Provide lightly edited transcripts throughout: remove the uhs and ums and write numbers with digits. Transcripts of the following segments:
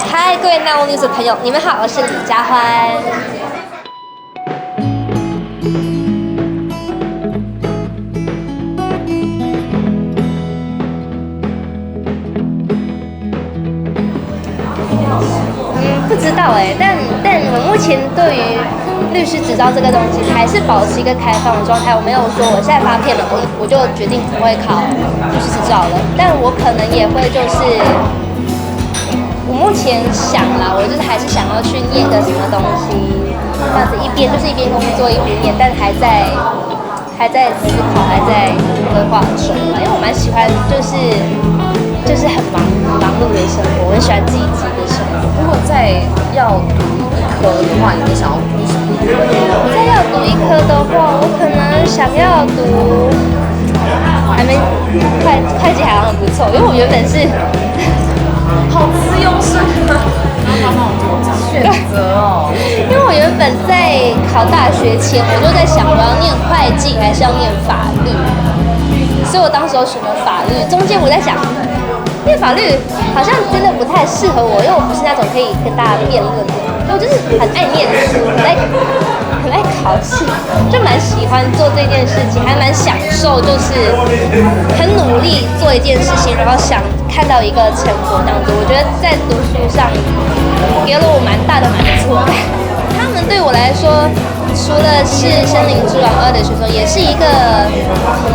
嗨，各位那屋 news 的朋友，你们好，我是李佳欢。不知道但我目前对于律师执照这个东西还是保持一个开放的状态。我没有说我现在发片了，我就决定不会考律师执照了，但我可能也会就是我目前想啦，我就是还是想要去念个什么东西，这样子一边工作一边念，但还在思考，还在规划中啦。因为我蛮喜欢就是很忙碌的生活，我很喜欢积极的生活。如果再要读一科的话，你会想要读什么？再要读一科的话，我可能想要读，还没会计好像很不错，因为我原本是好自由生啊！选择哦，因为我原本在考大学前，我就在想我要念会计还是要念法律，所以我当时选了法律。中间我在想，念法律好像真的不太适合我，因为我不是那种可以跟大家辩论的，我就是很爱念书，很爱考试，就蛮喜欢做这件事情，还蛮享受，就是很努力做一件事情，然后想看到一个成果这样子。我觉得在读书上给了我蛮大的满足感。他们对我来说，除了是《森林之王2》的选手，也是一个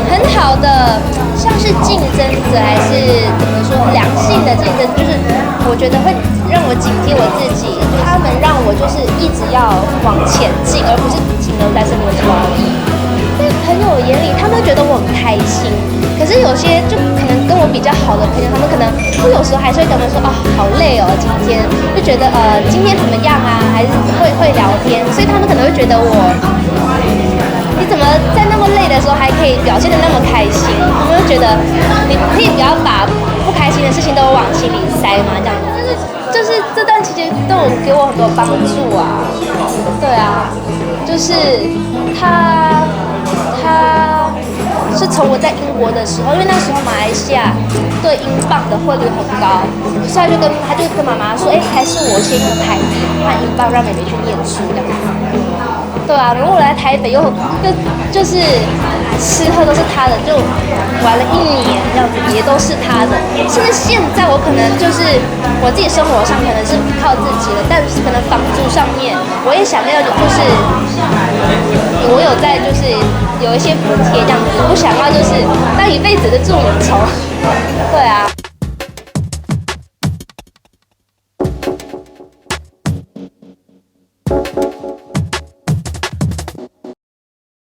很好的，像是竞争者，还是怎么说良性的竞争，就是我觉得会让我警惕我自己，他们让我就是一直要往前进，而不是停留在《森林之王》而已。在朋友眼里，他们会觉得我很开心，可是有些就可能跟我比较好的朋友，他们可能会有时候还是会跟我们说，哦，好累哦，今天就觉得今天怎么样啊，还是会聊天，所以他们可能会觉得你怎么在那么累的时候还可以表现得那么开心？他们会觉得你可以不要把不开心的事情都往心里塞嘛，这样子。就是这段期间都有给我很多帮助啊，对啊，就是他是从我在英国的时候，因为那时候马来西亚对英镑的汇率很高，所以他就跟妈妈说，还是我先用台币换英镑，让妹妹去念书这样子。对啊，然后我来台北就是吃喝都是他的，就玩了1年这样子，也都是他的。甚至现在我可能就是我自己生活上可能是靠自己的，但是可能房租上面我也想要就是我有在就是有一些补贴这样子，我想要就是当一辈子的助理虫。对啊。